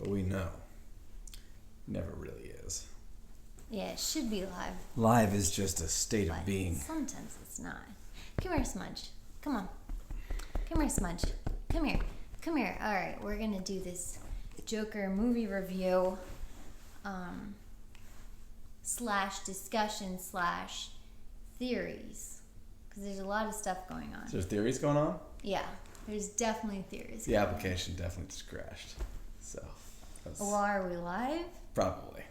But we know. Never really is. Yeah, it should be live. Live is just a state But of being. sometimes it's not. Come here, Smudge. Come on. Come here, Smudge. Come here. Come here. All right, we're going to do this Joker movie review / discussion / theories. Because there's a lot of stuff going on. Is there theories going on? Yeah, there's definitely theories. The application definitely just crashed. So. Well, are we live? Probably.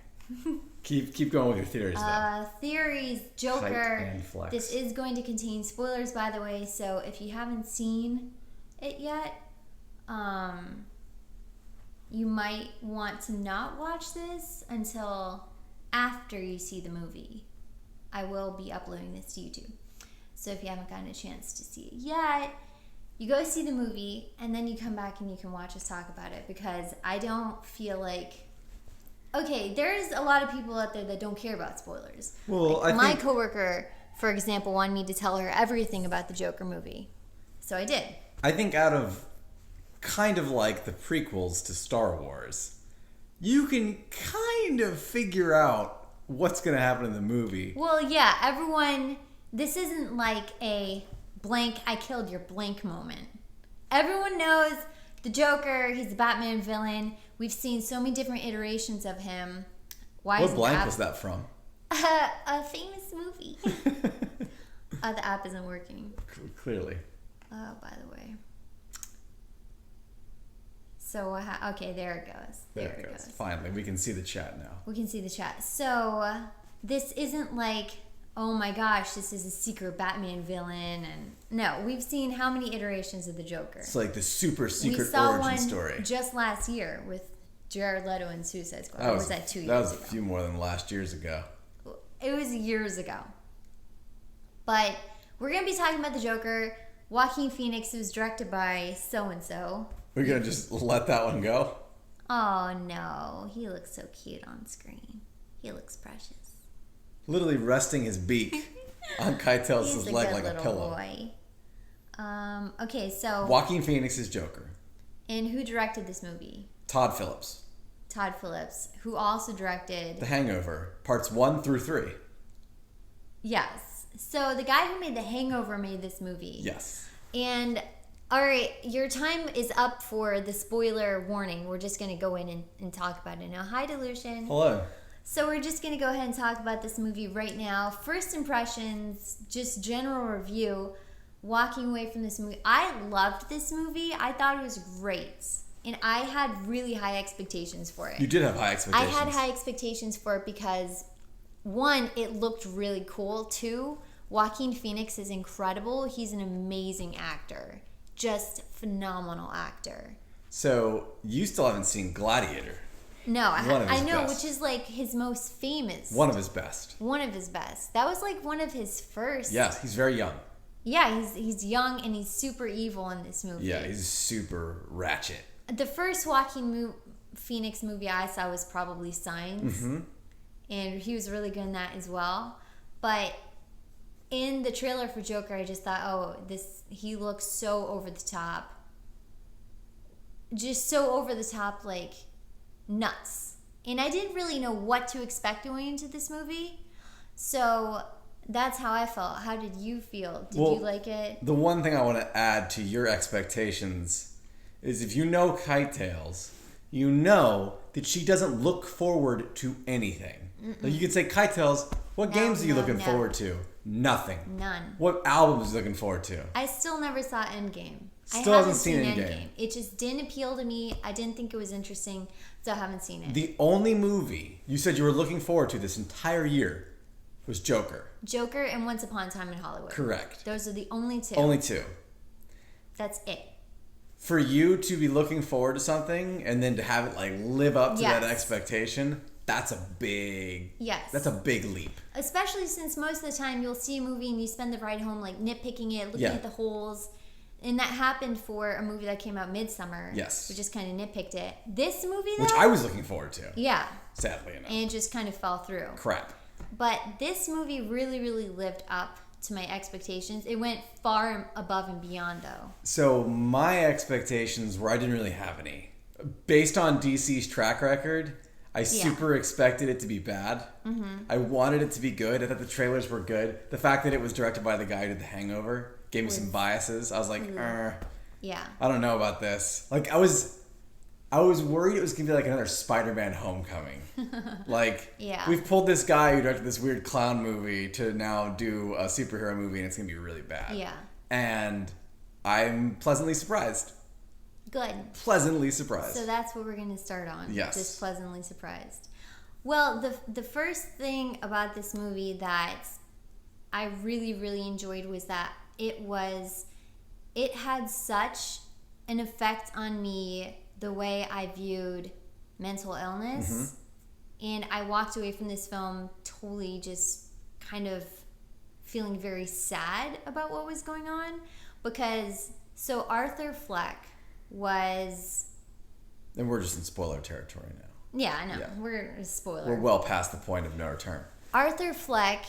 Keep going with your theories, though. Theories, Joker. Hype and flex. This is going to contain spoilers, by the way, so if you haven't seen it yet, you might want to not watch this until after you see the movie. I will be uploading this to YouTube. So if you haven't gotten a chance to see it yet, you go see the movie, and then you come back and you can watch us talk about it, because I don't feel like... Okay, there's a lot of people out there that don't care about spoilers. Well, like my coworker, for example, wanted me to tell her everything about the Joker movie. So I did. I think out of kind of like the prequels to Star Wars, you can kind of figure out what's going to happen in the movie. Well, yeah, everyone... This isn't like a blank, I killed your blank moment. Everyone knows the Joker, he's the Batman villain. We've seen so many different iterations of him. What blank was that from? A famous movie. The app isn't working. Clearly. Oh, by the way. So, okay, there it goes. There it goes. Finally, we can see the chat now. We can see the chat. So, this isn't like, oh my gosh, this is a secret Batman villain. And no, we've seen how many iterations of the Joker? It's like the super secret we saw origin one story. Just last year with Jared Leto and Suicide Squad. That was that 2 years ago? That was ago? a few more than years ago. It was years ago. But we're going to be talking about the Joker. Joaquin Phoenix, was directed by so-and-so. We're going to just let that one go? Oh, no. He looks so cute on screen. He looks precious. Literally resting his beak on Keitel's leg like a pillow. Boy. Okay, so... Joaquin Phoenix's Joker. And who directed this movie? Todd Phillips. Todd Phillips, who also directed... The Hangover, parts 1 through 3. Yes. So the guy who made The Hangover made this movie. Yes. And, all right, your time is up for the spoiler warning. We're just going to go in and talk about it now. Hi, Delusion. Hello. So we're just going to go ahead and talk about this movie right now. First impressions, just general review, walking away from this movie. I loved this movie. I thought it was great. And I had really high expectations for it. You did have high expectations. I had high expectations for it because, one, it looked really cool. Two, Joaquin Phoenix is incredible. He's an amazing actor. Just phenomenal actor. So, you still haven't seen Gladiator. No, I know, best. which is like his most famous. One of his best. One of his best. That was like one of his first. Yes, he's very young. Yeah, he's young and he's super evil in this movie. Yeah, he's super ratchet. The first Joaquin Phoenix movie I saw was probably Signs. Mm-hmm. And he was really good in that as well. But in the trailer for Joker, I just thought, oh, he looks so over the top. Just so over the top, like, nuts. And I didn't really know what to expect going into this movie. So that's how I felt. How did you feel? Did you like it? The one thing I want to add to your expectations is if you know Keitel, you know that she doesn't look forward to anything. Like you could say, Keitel, what games are you looking forward to? Nothing. None. What albums are you looking forward to? I still never saw Endgame. Still haven't seen Endgame. It just didn't appeal to me. I didn't think it was interesting, so I haven't seen it. The only movie you said you were looking forward to this entire year was Joker. Joker and Once Upon a Time in Hollywood. Correct. Those are the only two. Only two. That's it. For you to be looking forward to something and then to have it like live up to that expectation, that's a big leap. Especially since most of the time you'll see a movie and you spend the ride home like nitpicking it, looking at the holes. And that happened for a movie that came out midsummer. Yes. We just kind of nitpicked it. This movie, though... Which I was looking forward to. Yeah. Sadly enough. And it just kind of fell through. Crap. But this movie really, really lived up to my expectations. It went far above and beyond, though. So my expectations were I didn't really have any. based on DC's track record, I super expected it to be bad. Mm-hmm. I wanted it to be good. I thought the trailers were good. The fact that it was directed by the guy who did The Hangover gave me some biases. I was like, yeah, I don't know about this. Like, I was worried it was gonna be like another Spider-Man Homecoming. Like, we've pulled this guy who directed this weird clown movie to now do a superhero movie, and it's gonna be really bad. Yeah, and I'm pleasantly surprised. Good. Pleasantly surprised. So that's what we're going to start on. Yes. Just pleasantly surprised. Well, the first thing about this movie that I really, really enjoyed was that it had such an effect on me the way I viewed mental illness. Mm-hmm. And I walked away from this film totally just kind of feeling very sad about what was going on. Because, so Arthur Fleck was... And we're just in spoiler territory now. Yeah, I know. Yeah. We're a spoiler. We're well past the point of no return. Arthur Fleck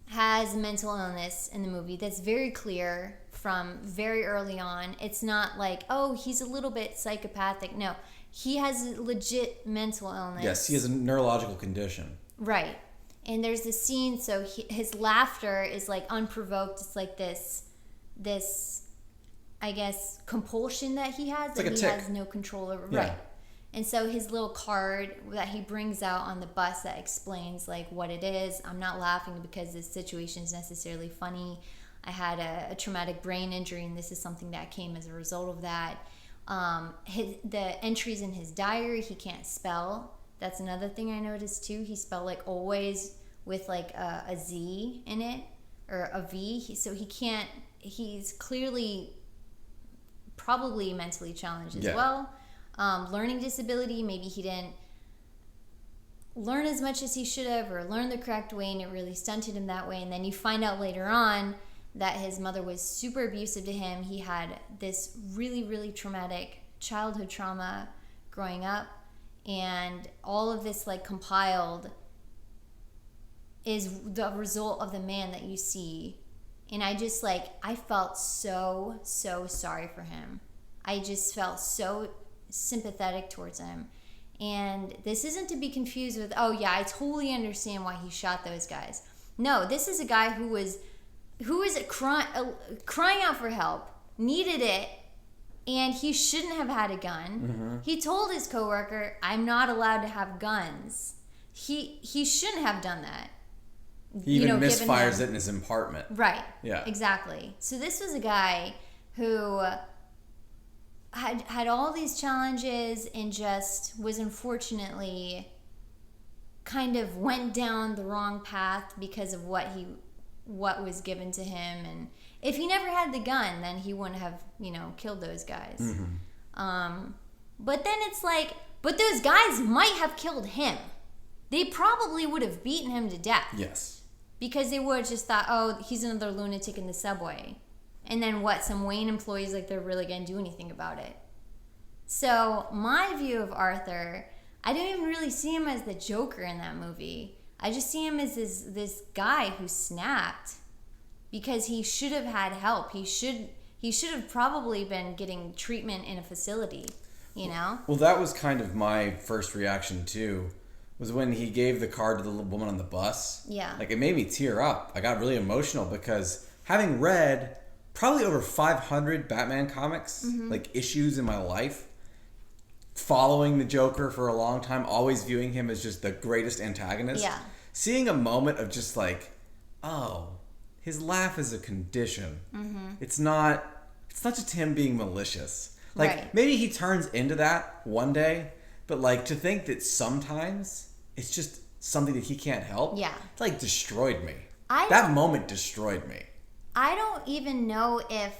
has mental illness in the movie that's very clear from very early on. It's not like, oh, he's a little bit psychopathic. No, he has a legit mental illness. Yes, he has a neurological condition. Right. And there's this scene, so his laughter is like unprovoked. It's like this I guess, compulsion that he has, that he has no control over. Yeah. Right. And so his little card that he brings out on the bus that explains like what it is. I'm not laughing because this situation is necessarily funny. I had a traumatic brain injury, and this is something that came as a result of that. The entries in his diary, he can't spell. That's another thing I noticed too. He spelled like always with like a Z in it, or a V. So he can't. He's clearly probably mentally challenged as well. Learning disability, maybe he didn't learn as much as he should have, or learn the correct way, and it really stunted him that way. And then you find out later on that his mother was super abusive to him. He had this really, really traumatic childhood trauma growing up, and all of this like compiled is the result of the man that you see. And I just like, I felt so sorry for him. I just felt so sympathetic towards him. And this isn't to be confused with, oh yeah, I totally understand why he shot those guys. No, this is a guy who was crying out for help, needed it, and he shouldn't have had a gun. Mm-hmm. He told his coworker, I'm not allowed to have guns. He shouldn't have done that. He even misfires it in his apartment. Right. Yeah. Exactly. So this was a guy who had all these challenges and just was unfortunately kind of went down the wrong path because of what was given to him. And if he never had the gun, then he wouldn't have, killed those guys. Mm-hmm. But then it's like, but those guys might have killed him. They probably would have beaten him to death. Yes. Because they would have just thought, oh, he's another lunatic in the subway. And then what? Some Wayne employees, like, they're really going to do anything about it. So my view of Arthur, I didn't even really see him as the Joker in that movie. I just see him as this guy who snapped because he should have had help. He should have probably been getting treatment in a facility, Well, that was kind of my first reaction, too. Was when he gave the card to the woman on the bus. Yeah. Like, it made me tear up. I got really emotional because having read probably over 500 Batman comics, mm-hmm. like issues in my life, following the Joker for a long time, always viewing him as just the greatest antagonist. Yeah. Seeing a moment of just like, oh, his laugh is a condition. Mm-hmm. It's not just him being malicious. Like, right. Maybe he turns into that one day. But, like, to think that sometimes it's just something that he can't help, it, like, destroyed me. That moment destroyed me. I don't even know if,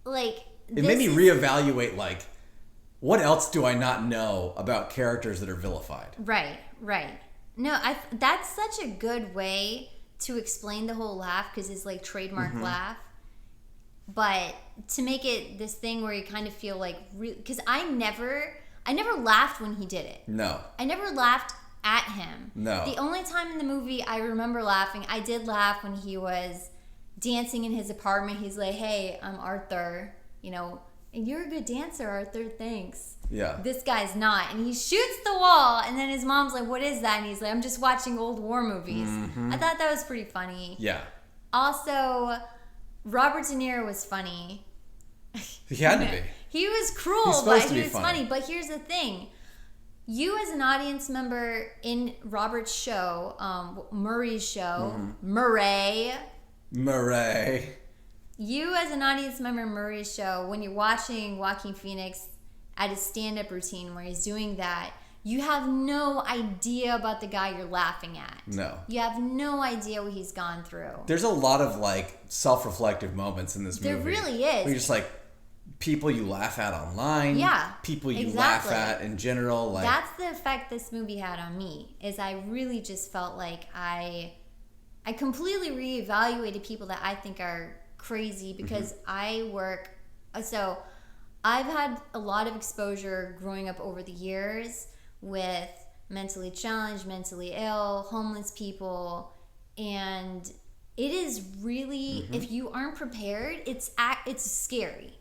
like... It made me reevaluate, like, what else do I not know about characters that are vilified? Right. No, that's such a good way to explain the whole laugh, because it's, like, trademark mm-hmm. laugh. But to make it this thing where you kind of feel like... Because I never laughed when he did it. No. I never laughed at him. No. The only time in the movie I remember laughing, I did laugh when he was dancing in his apartment. He's like, hey, I'm Arthur, you're a good dancer, Arthur, thanks. Yeah. This guy's not. And he shoots the wall, and then his mom's like, what is that? And he's like, I'm just watching old war movies. Mm-hmm. I thought that was pretty funny. Yeah. Also, Robert De Niro was funny. He had to be. He was cruel, but he was funny. But here's the thing. You as an audience member in Robert's show, Murray's show, Murray. You as an audience member in Murray's show, when you're watching Joaquin Phoenix at his stand-up routine where he's doing that, you have no idea about the guy you're laughing at. No. You have no idea what he's gone through. There's a lot of like self-reflective moments in this movie. There really is. Where you're just like people you laugh at online. Yeah. People you laugh at in general. Like that's the effect this movie had on me. Is I really just felt like I completely reevaluated people that I think are crazy because I work. So I've had a lot of exposure growing up over the years with mentally challenged, mentally ill, homeless people, and it is really if you aren't prepared, it's scary.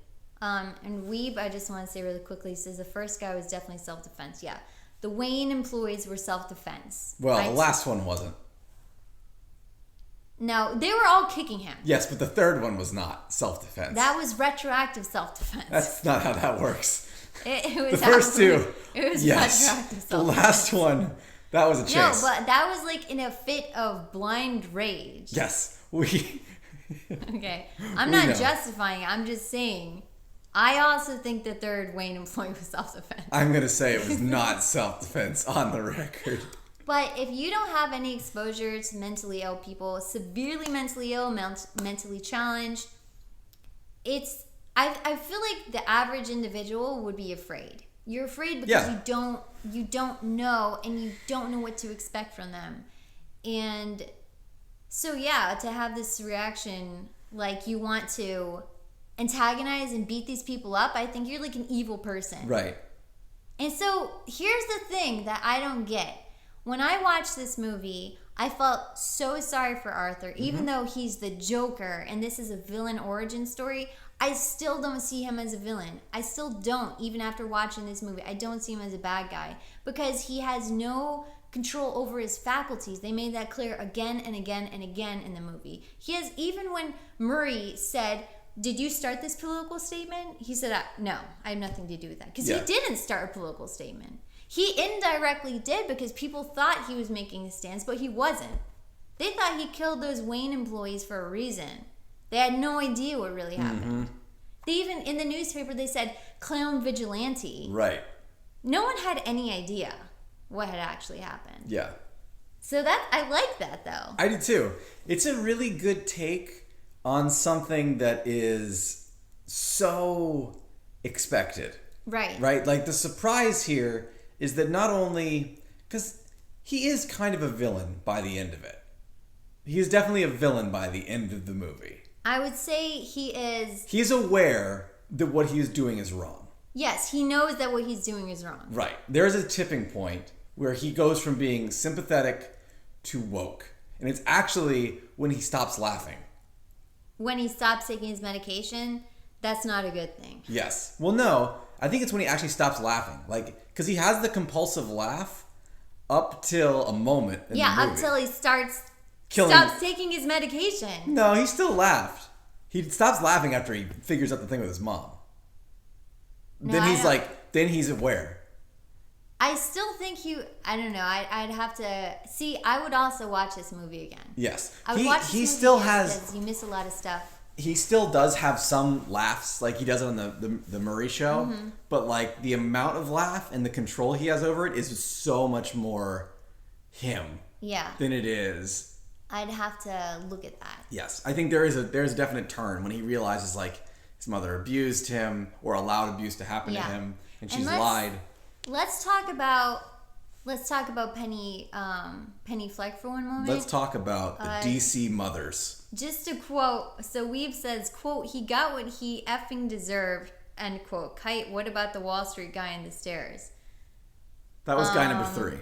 And Weeb, I just want to say really quickly, says the first guy was definitely self-defense. Yeah, the Wayne employees were self-defense. Well, the last one wasn't. No, they were all kicking him. Yes, but the third one was not self-defense. That was retroactive self-defense. That's not how that works. It was the first two. It was yes. retroactive self-defense. The last one, that was a chase. No, but that was like in a fit of blind rage. Yes. Okay. I'm not justifying it. I'm just saying. I also think the third Wayne employee was self-defense. I'm going to say it was not self-defense on the record. But if you don't have any exposure to mentally ill people, severely mentally ill, mentally challenged, I feel like the average individual would be afraid. You're afraid because you don't know, and you don't know what to expect from them. And so yeah, to have this reaction like you want to antagonize and beat these people up, I think you're like an evil person. Right. And so here's the thing that I don't get. When I watched this movie, I felt so sorry for Arthur. Even though he's the Joker and this is a villain origin story, I still don't see him as a villain. I still don't, even after watching this movie. I don't see him as a bad guy because he has no control over his faculties. They made that clear again and again and again in the movie. He has, even when Murray said, did you start this political statement? He said, no, I have nothing to do with that. Because he didn't start a political statement. He indirectly did because people thought he was making a stance, but he wasn't. They thought he killed those Wayne employees for a reason. They had no idea what really happened. They even, in the newspaper, they said, clown vigilante. Right. No one had any idea what had actually happened. Yeah. So I like that, though. I do, too. It's a really good take on something that is so expected. Right. Right? Like, the surprise here is that not only... Because he is kind of a villain by the end of it. He is definitely a villain by the end of the movie. I would say he is... He's aware that what he is doing is wrong. Yes, he knows that what he's doing is wrong. Right. There's a tipping point where he goes from being sympathetic to woke. And it's actually when he stops laughing. When he stops taking his medication, that's not a good thing. Yes. Well, no. I think it's when he actually stops laughing. Like, because he has the compulsive laugh up till a moment in the movie. Up till he stops taking his medication. No, he still laughed. He stops laughing after he figures out the thing with his mom. No, then he's aware. I still think I don't know. I'd have to see. I would also watch this movie again. Yes, I would watch this movie still again has. because you miss a lot of stuff. He still does have some laughs, like he does on the Murray show. But like the amount of laugh and the control he has over it is so much more him. Yeah. Than it is. I'd have to look at that. Yes, I think there's a definite turn when he realizes like his mother abused him or allowed abuse to happen to him, and she's lied. Let's talk about Penny Fleck for one moment. Let's talk about the DC mothers. Just a quote. So Weeb says, quote, he got what he effing deserved, end quote. Kite, what about the Wall Street guy in the stairs? That was guy number 3.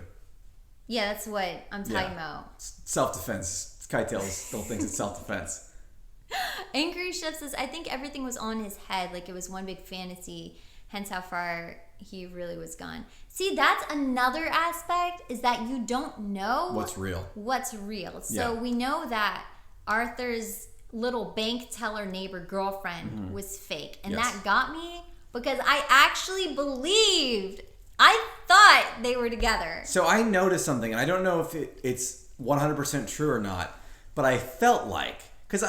Yeah, that's what I'm talking about. Self-defense. Kite still thinks it's self-defense. Angry Chef says, I think everything was on his head, like it was one big fantasy, hence how far he really was gone. See, that's another aspect, is that you don't know What's real. So we know that Arthur's little bank teller neighbor girlfriend was fake. And that got me because I actually believed, I thought they were together. So I noticed something, and I don't know if it's 100% true or not, but I felt like, because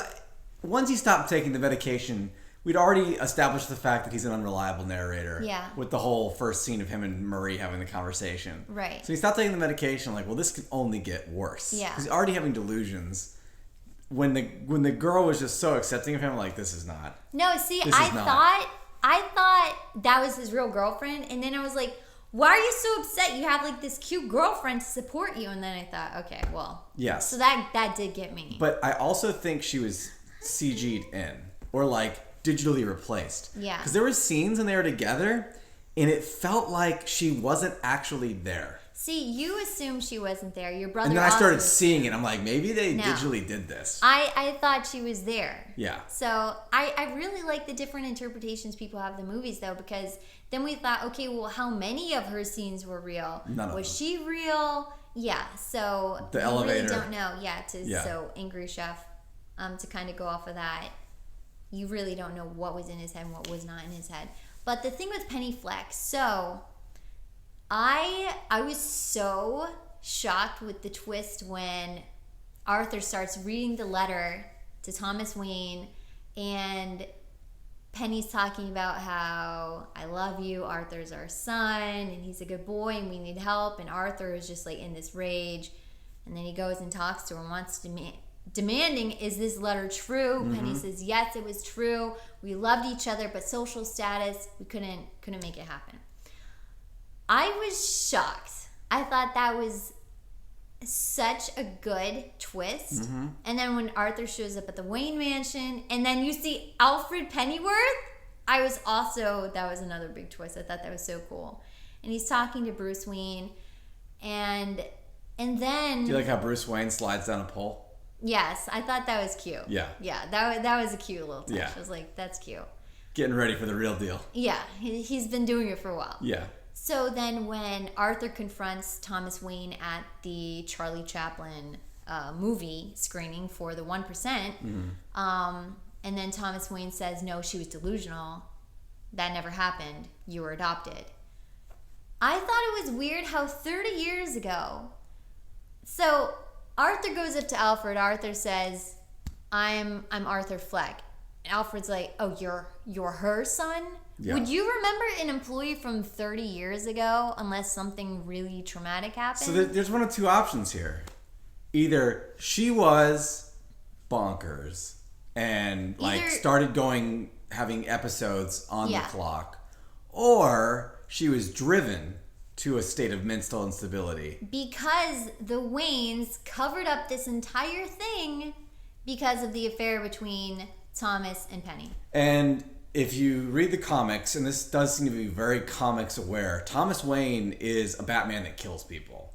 once he stopped taking the medication, we'd already established the fact that he's an unreliable narrator. Yeah. With the whole first scene of him and Marie having the conversation. Right. So he stopped taking the medication, like, well, this can only get worse. Yeah. Because he's already having delusions. When the girl was just so accepting of him, like, this is not. No, see, I thought that was his real girlfriend, and then I was like, why are you so upset? You have like this cute girlfriend to support you. And then I thought, okay, well. Yes. So that did get me. But I also think she was CG'd in. Or like digitally replaced. Yeah. Because there were scenes when they were together, and it felt like she wasn't actually there. See, you assumed she wasn't there. Your brother. And then I started seeing it. I'm like, maybe they No. digitally did this. I thought she was there. Yeah. So I really like the different interpretations people have of the movies, though, because then we thought, okay, well, how many of her scenes were real? None of was them. she real? Yeah. So The we elevator. really don't know. Yeah. So Angry Chef, to kind of go off of that, you really don't know what was in his head and what was not in his head. But the thing with Penny Flex, so I was so shocked with the twist when Arthur starts reading the letter to Thomas Wayne, and Penny's talking about how I love you, Arthur's our son, and he's a good boy, and we need help. And Arthur is just like in this rage, and then he goes and talks to her and wants to demanding, is this letter true? Mm-hmm. Penny says, yes, it was true. We loved each other, but social status, we couldn't make it happen. I was shocked. I thought that was such a good twist. Mm-hmm. And then when Arthur shows up at the Wayne Mansion, and then you see Alfred Pennyworth, that was another big twist. I thought that was so cool. And he's talking to Bruce Wayne, and then... Do you like how Bruce Wayne slides down a pole? Yes, I thought that was cute. Yeah. Yeah, that was a cute little touch. Yeah. I was like, that's cute. Getting ready for the real deal. Yeah, he's been doing it for a while. Yeah. So then when Arthur confronts Thomas Wayne at the Charlie Chaplin movie screening for the 1%, mm-hmm. And then Thomas Wayne says, no, she was delusional. That never happened. You were adopted. I thought it was weird how 30 years ago... So Arthur goes up to Alfred. Arthur says, I'm Arthur Fleck. And Alfred's like, oh, you're her son? Yeah. Would you remember an employee from 30 years ago unless something really traumatic happened? So there's one of two options here. Either she was bonkers and started having episodes on the clock, or she was driven to a state of mental instability. Because the Waynes covered up this entire thing because of the affair between Thomas and Penny. And if you read the comics, and this does seem to be very comics aware, Thomas Wayne is a Batman that kills people.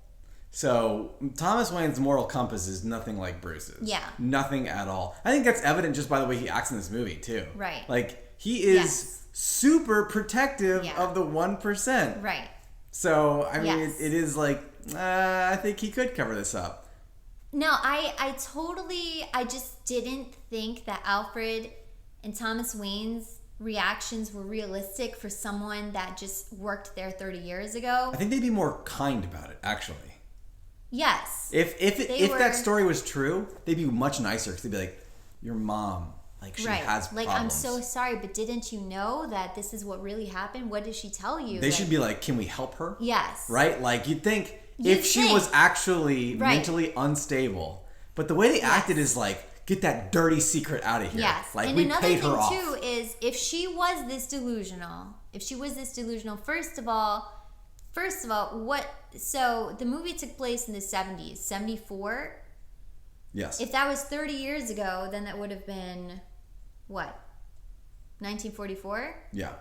So Thomas Wayne's moral compass is nothing like Bruce's. Yeah. Nothing at all. I think that's evident just by the way he acts in this movie, too. Right. Like, he is super protective of the 1%. Right. So, I mean, it is like, I think he could cover this up. No, I just didn't think that Alfred and Thomas Wayne's reactions were realistic for someone that just worked there 30 years ago. I think they'd be more kind about it, actually. Yes. If that story was true, they'd be much nicer because they'd be like, your mom, like, she has problems. Like, I'm so sorry, but didn't you know that this is what really happened? What did she tell you? They should be like, can we help her? Yes. Right? Like, you'd think if she was actually mentally unstable. But the way they acted is like, get that dirty secret out of here. Yes. Like, and we another paid thing her off. too is if she was this delusional, first of all, what? So the movie took place in the 70s, 74. Yes. If that was 30 years ago, then that would have been what? 1944? Yeah.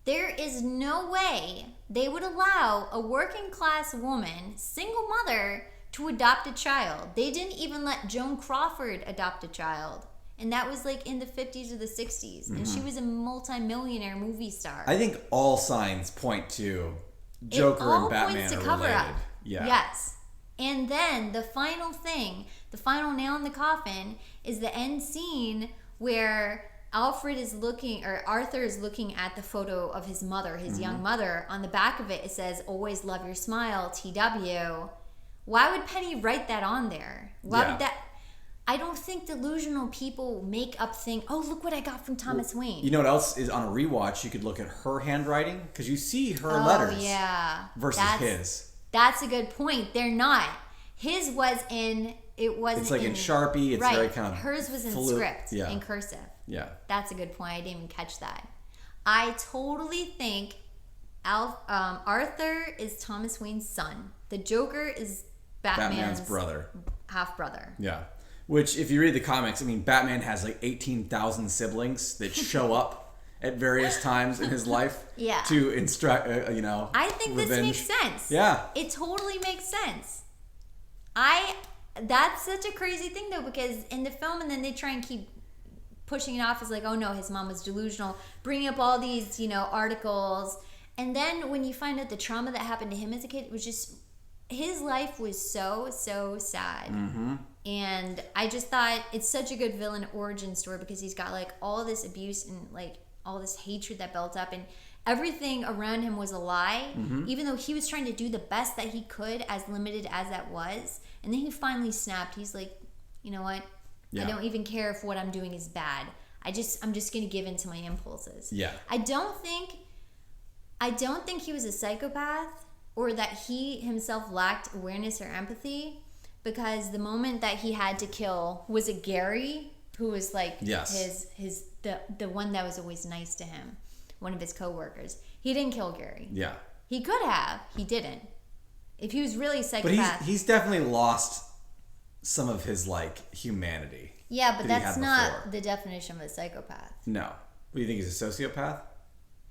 There is no way they would allow a working class woman, single mother, to adopt a child. They didn't even let Joan Crawford adopt a child. And that was like in the 50s or the 60s. And she was a multi-millionaire movie star. I think all signs point to Joker and Batman are related. Up. Yeah. Yes. And then the final thing, the final nail in the coffin, is the end scene where Arthur is looking at the photo of his mother, his young mother. On the back of it, it says, "Always love your smile, TW." Why would Penny write that on there? Why would that... I don't think delusional people make up oh, look what I got from Thomas Wayne. You know what else is on a rewatch? You could look at her handwriting, because you see her letters versus his. That's a good point. They're not. His was in... It's like in Sharpie. It's very kind of... Hers was in script, in cursive. Yeah. That's a good point. I didn't even catch that. I totally think Arthur is Thomas Wayne's son. The Joker is Batman's brother. Half-brother. Yeah. Which, if you read the comics, I mean, Batman has like 18,000 siblings that show up at various times in his life to instruct, I think revenge. This makes sense. Yeah. It totally makes sense. That's such a crazy thing, though, because in the film, and then they try and keep pushing it off as like, oh no, his mom was delusional, bringing up all these, articles. And then when you find out the trauma that happened to him as a kid, it was just, his life was so, so sad. Mm-hmm. And I just thought it's such a good villain origin story because he's got like all this abuse and like all this hatred that built up, and everything around him was a lie, even though he was trying to do the best that he could, as limited as that was. And then he finally snapped. He's like, you know what? Yeah. I don't even care if what I'm doing is bad. I'm just going to give in to my impulses. Yeah. I don't think he was a psychopath or that he himself lacked awareness or empathy, because the moment that he had to kill, was it Gary, who was like the one that was always nice to him, one of his coworkers. He didn't kill Gary. Yeah. He could have. He didn't. If he was really a psychopath. But he's definitely lost some of his like humanity. Yeah, but that's not the definition of a psychopath. No. What do you think, he's a sociopath?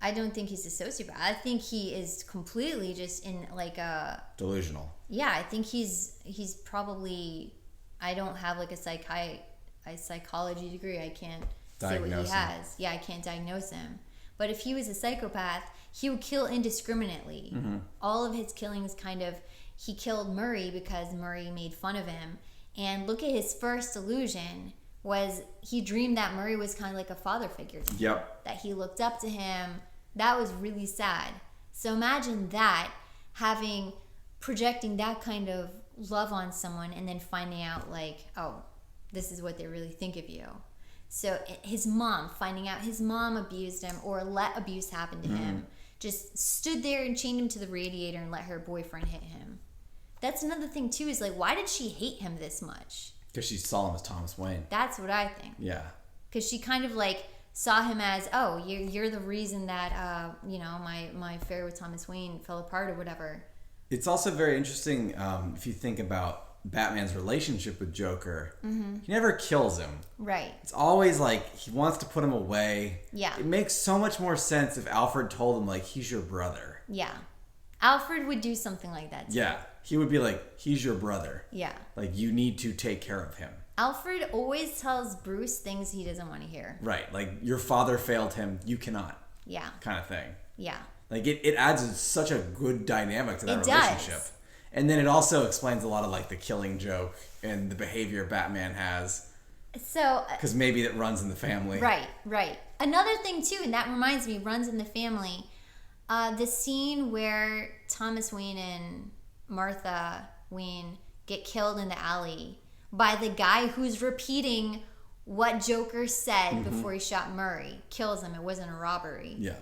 I don't think he's a sociopath. I think he is completely just in like a... delusional. Yeah, I think he's probably... I don't have like a psychology degree. I can't say what he has. Yeah, I can't diagnose him. But if he was a psychopath, he would kill indiscriminately. Mm-hmm. All of his killings he killed Murray because Murray made fun of him. And look at his first delusion was he dreamed that Murray was kind of like a father figure to him. Yep. That he looked up to him. That was really sad. So imagine that, projecting that kind of love on someone and then finding out like, oh, this is what they really think of you. So his mom, finding out his mom abused him or let abuse happen to him, just stood there and chained him to the radiator and let her boyfriend hit him. That's another thing too, is like, why did she hate him this much? Because she saw him as Thomas Wayne. That's what I think. Yeah. Because she kind of like saw him as, oh, you're the reason that my affair with Thomas Wayne fell apart or whatever. It's also very interesting if you think about Batman's relationship with Joker. Mm-hmm. He never kills him. Right. It's always like he wants to put him away. Yeah. It makes so much more sense if Alfred told him like he's your brother. Yeah. Alfred would do something like that too. Yeah. He would be like, he's your brother. Yeah. Like, you need to take care of him. Alfred always tells Bruce things he doesn't want to hear. Right. Like, your father failed him. You cannot. Yeah. Kind of thing. Yeah. Like, it adds such a good dynamic to that relationship. Does. And then it also explains a lot of, like, the killing joke and the behavior Batman has. So... Because maybe it runs in the family. Right, right. Another thing, too, and that reminds me, runs in the family, the scene where Thomas Wayne and Martha Wayne get killed in the alley by the guy who's repeating what Joker said before he shot Murray. Kills him. It wasn't a robbery. Yeah.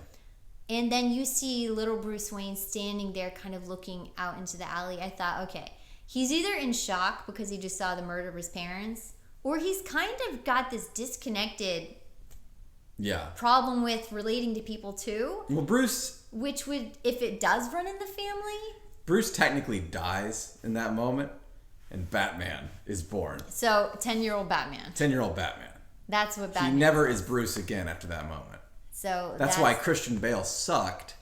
And then you see little Bruce Wayne standing there kind of looking out into the alley. I thought, okay, he's either in shock because he just saw the murder of his parents, or he's kind of got this disconnected problem with relating to people too. Well, Bruce... Which would, if it does run in the family... Bruce technically dies in that moment, and Batman is born. So, 10-year-old Batman. 10-year-old Batman. That's what Batman... He never is Bruce again after that moment. So that's why Christian Bale sucked,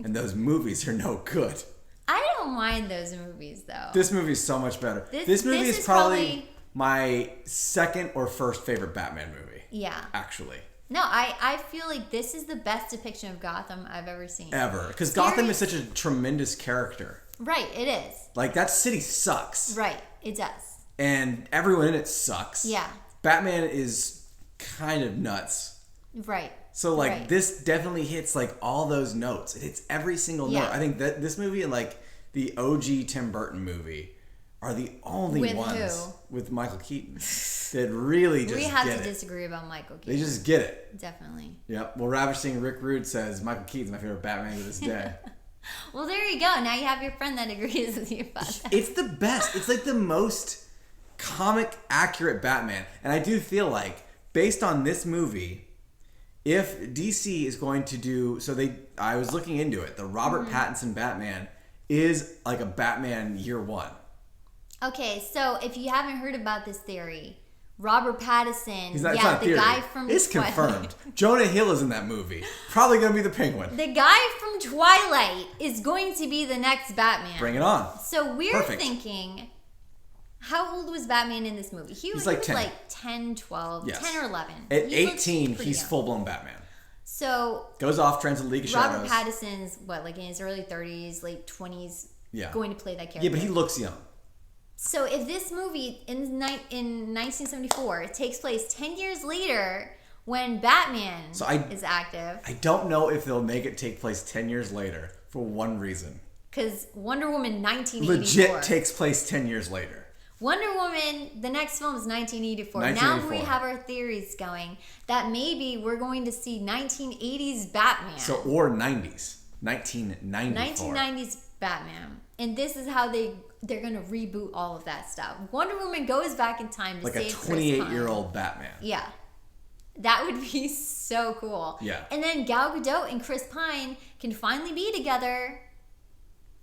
and those movies are no good. I don't mind those movies, though. This movie is so much better. This movie is probably my second or first favorite Batman movie. Yeah. Actually. No, I feel like this is the best depiction of Gotham I've ever seen. Ever. Because Gotham is such a tremendous character. Right, it is. Like, that city sucks. Right, it does. And everyone in it sucks. Yeah. Batman is kind of nuts. Right. So, like, this definitely hits, like, all those notes. It hits every single note. I think that this movie and, like, the OG Tim Burton movie are the only ones with Michael Keaton that really just get it. We have to disagree about Michael Keaton. They just get it. Definitely. Yep. Well, Ravishing Rick Rude says Michael Keaton's my favorite Batman to this day. Well, there you go. Now you have your friend that agrees with you about that. It's the best. It's like the most comic accurate Batman. And I do feel like, based on this movie, if DC is going to do... I was looking into it. The Robert Pattinson Batman is like a Batman year one. Okay, so if you haven't heard about this theory, Robert Pattinson, It's not a theory. Guy from It's Twilight. confirmed. Jonah Hill is in that movie. Probably going to be the Penguin. The guy from Twilight is going to be the next Batman. Bring it on. So we're thinking, how old was Batman in this movie? He was like 10. Like 10, 12, yes. 10 or 11. At 18, he's full-blown Batman. So goes off, trains in the League of Shadows. Robert Pattinson's, like in his early 30s, late 20s, going to play that character. Yeah, but he looks young. So if this movie in 1974 takes place 10 years later when Batman is active. I don't know if they'll make it take place 10 years later for one reason. Because Wonder Woman 1984. Legit takes place 10 years later. Wonder Woman, the next film is 1984. Now we have our theories going that maybe we're going to see 1980s Batman. Or 90s. 1994. 1990s Batman. And this is how they're going to reboot all of that stuff. Wonder Woman goes back in time to like save a 28-year-old Batman. Yeah. That would be so cool. Yeah. And then Gal Gadot and Chris Pine can finally be together,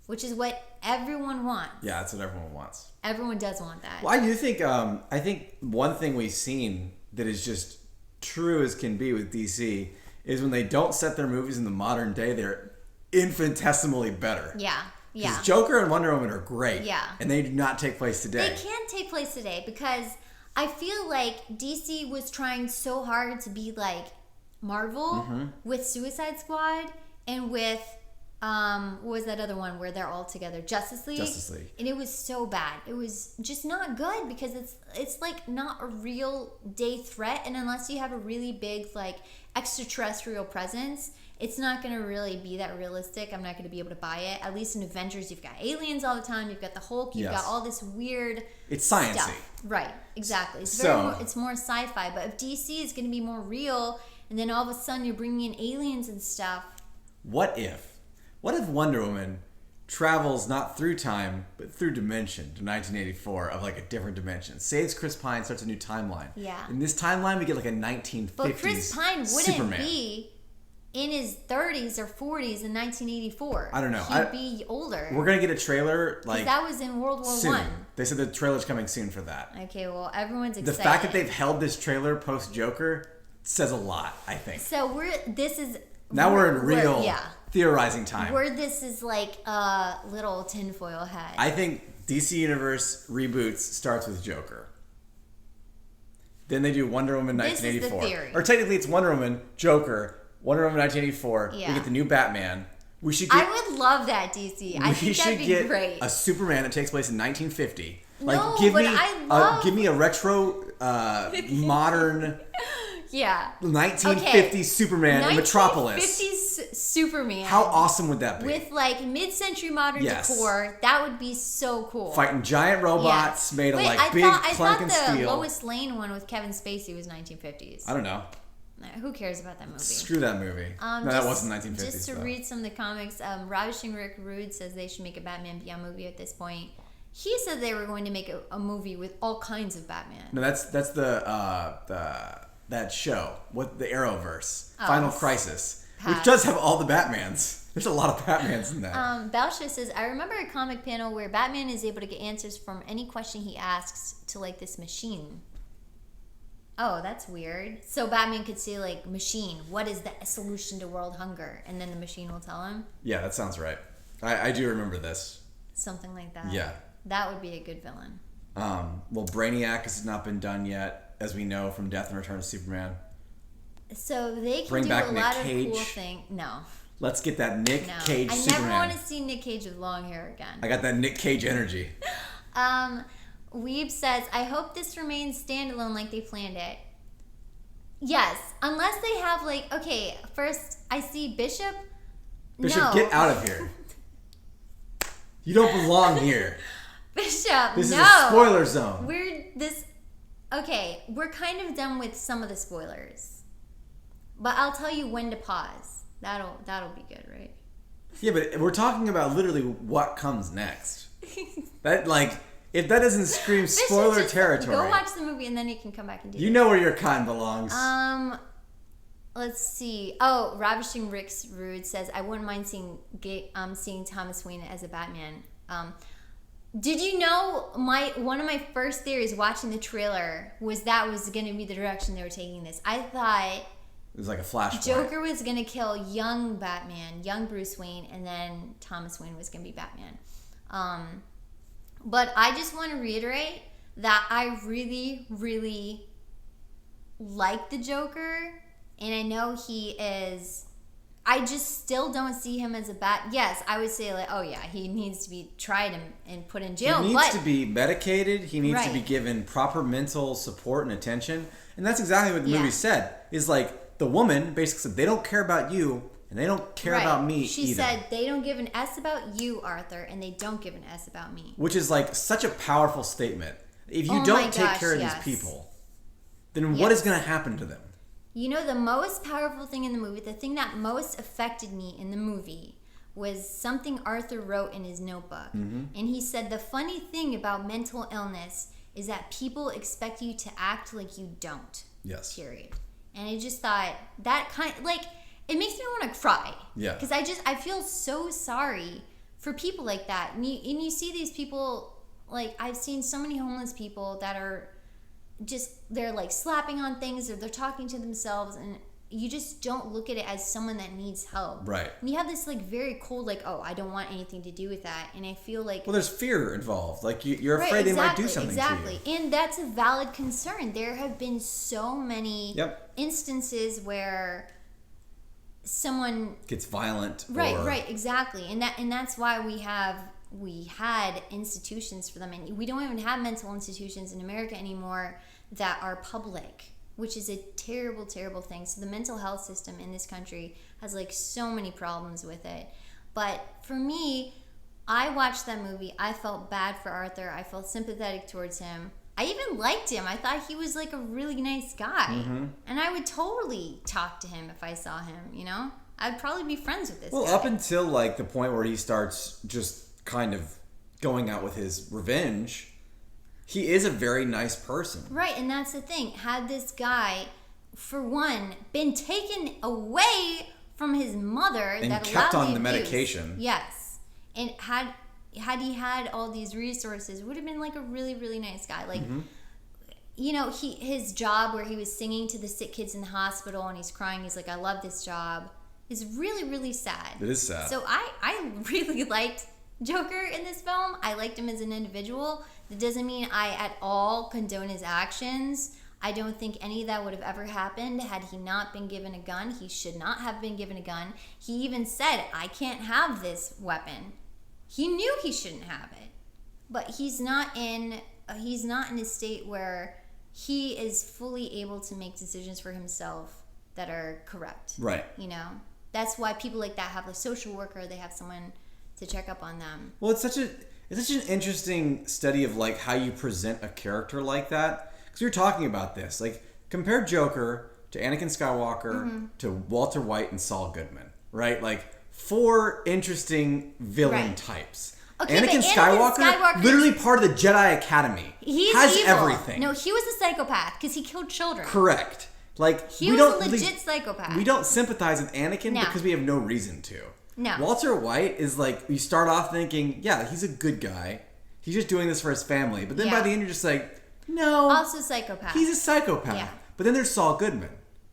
which is what everyone wants. Yeah, that's what everyone wants. Everyone does want that. Well, I do think, I think one thing we've seen that is just true as can be with DC is when they don't set their movies in the modern day, they're infinitesimally better. Yeah. Yeah. Because Joker and Wonder Woman are great. Yeah. And they do not take place today. They can't take place today because I feel like DC was trying so hard to be like Marvel with Suicide Squad and with what was that other one where they're all together? Justice League. And it was so bad. It was just not good because it's like not a real day threat, and unless you have a really big like extraterrestrial presence, it's not going to really be that realistic. I'm not going to be able to buy it. At least in Avengers, you've got aliens all the time. You've got the Hulk. You've got all this weird It's sciencey. stuff. Right, exactly. It's it's more sci-fi. But if DC is going to be more real, and then all of a sudden you're bringing in aliens and stuff. What if Wonder Woman travels not through time, but through dimension to 1984 of like a different dimension? Saves Chris Pine, starts a new timeline. Yeah. In this timeline, we get like a 1950s But Chris Pine wouldn't Superman. be in his 30s or 40s in 1984. I don't know. He'd be older. We're gonna get a trailer like that was in World War soon. One. They said the trailer's coming soon for that. Okay, well, everyone's excited. The fact that they've held this trailer post Joker says a lot, I think. So we're in real theorizing time. Where this is like a little tinfoil hat. I think DC Universe reboots starts with Joker. Then they do Wonder Woman 1984. This is the theory. Or technically it's Wonder Woman, Joker, Wonder Woman 1984. Yeah. We get the new Batman. We should get I would love that, DC. I think that'd be great. A Superman that takes place in 1950. No, give but give me a retro modern 1950s Superman in Metropolis. 1950s Superman. How awesome would that be? With like mid-century modern decor, that would be so cool. Fighting giant robots made of like big clunk and steel. I thought the Lois Lane one with Kevin Spacey was 1950s. I don't know. Who cares about that movie? Screw that movie. No, that wasn't 1950s. Just to read some of the comics, Ravishing Rick Rude says they should make a Batman Beyond movie at this point. He said they were going to make a movie with all kinds of Batman. No, that's that show, the Arrowverse, Final Crisis, which does have all the Batmans. There's a lot of Batmans in that. Balsha says, I remember a comic panel where Batman is able to get answers from any question he asks to like this machine. Oh, that's weird. So Batman could say like, machine, what is the solution to world hunger? And then the machine will tell him? Yeah, that sounds right. I do remember this. Something like that. Yeah. That would be a good villain. Well, Brainiac has not been done yet, as we know from Death and Return of Superman. So they can Bring do back a Nick lot Cage. of cool things. No. Let's get that Nick Cage I Superman. never want to see Nick Cage with long hair again. I got that Nick Cage energy. Weeb says, I hope this remains standalone like they planned it. Yes, unless they have okay, first I see Bishop. Bishop, no. get out of here. You don't belong here. Bishop, This no. is a spoiler zone. We're kind of done with some of the spoilers. But I'll tell you when to pause. That'll be good, right? Yeah, but we're talking about literally what comes next. If that doesn't scream spoiler territory. Go watch the movie and then you can come back and do it. You know where your kind belongs. Let's see. Oh, Ravishing Rick's Rude says, I wouldn't mind seeing Thomas Wayne as a Batman. Did you know one of my first theories watching the trailer was that was going to be the direction they were taking this? I thought it was like a flashpoint. Joker was going to kill young Batman, young Bruce Wayne, and then Thomas Wayne was going to be Batman. But I just want to reiterate that I really, really like the Joker, and I know he is. I just still don't see him as a Yes, I would say oh yeah, he needs to be tried and put in jail. He needs to be medicated. He needs to be Right. given proper mental support and attention. And that's exactly what the movie said. Is the woman basically said, they don't care about you and they don't care about me She either. said, they don't give an S about you, Arthur, and they don't give an S about me. Which is such a powerful statement. If you Oh my don't take gosh, care of yes. these people, then what is going to happen to them? You know, the most powerful thing in the movie, the thing that most affected me in the movie was something Arthur wrote in his notebook. Mm-hmm. And he said, the funny thing about mental illness is that people expect you to act like you don't. Yes. Period. And I just thought that it makes me want to cry. Yeah. Because I feel so sorry for people like that. And you see these people, I've seen so many homeless people that are they're slapping on things or they're talking to themselves, and you just don't look at it as someone that needs help. Right. And you have this very cold oh, I don't want anything to do with that. And I feel Well, there's fear involved. You're afraid they might do something to you. And that's a valid concern. There have been so many instances where someone gets violent. Right, exactly. And that's why we had institutions for them, and we don't even have mental institutions in America anymore that are public, which is a terrible, terrible thing. So the mental health system in this country has so many problems with it. But for me, I watched that movie. I felt bad for Arthur. I felt sympathetic towards him. I even liked him. I thought he was a really nice guy. Mm-hmm. And I would totally talk to him if I saw him, I'd probably be friends with this guy. Well, up until the point where he starts just kind of going out with his revenge, he is a very nice person. Right, and that's the thing. Had this guy, for one, been taken away from his mother and that kept allowed on the abuse, medication. Yes. And had he had all these resources, would have been a really, really nice guy. Mm-hmm. His job where he was singing to the sick kids in the hospital and he's crying, he's I love this job, is really, really sad. It is sad. So I really liked Joker in this film. I liked him as an individual. That doesn't mean I at all condone his actions. I don't think any of that would have ever happened had he not been given a gun. He should not have been given a gun. He even said, I can't have this weapon. He knew he shouldn't have it. But he's not in a state where he is fully able to make decisions for himself that are correct. Right. That's why people like that have a social worker. They have someone to check up on them. Well, it's such an interesting study of how you present a character like that. Because you're talking about this, compare Joker to Anakin Skywalker to Walter White and Saul Goodman, right? Four interesting villain types. Okay, Anakin Skywalker, literally part of the Jedi Academy, has evil. Everything. No, he was a psychopath because he killed children. Correct. He was a legit psychopath. We don't sympathize with Anakin because we have no reason to. No. Walter White is you start off thinking, yeah, he's a good guy. He's just doing this for his family. But then by the end, you're just no. Also psychopath. He's a psychopath. Yeah. But then there's Saul Goodman,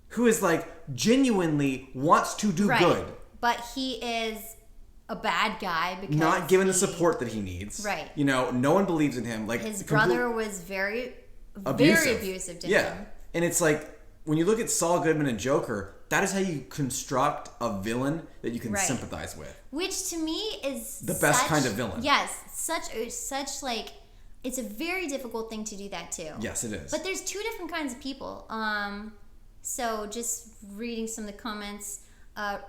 who is genuinely wants to do good. But he is a bad guy because not given the support that he needs. Right. You know, no one believes in him. Like his brother was very abusive to him. And it's like when you look at Saul Goodman and Joker, that is how you construct a villain that you can sympathize with. Which to me is the best kind of villain. Yes, such like it's a very difficult thing to do that too. Yes, it is. But there's two different kinds of people. So just reading some of the comments,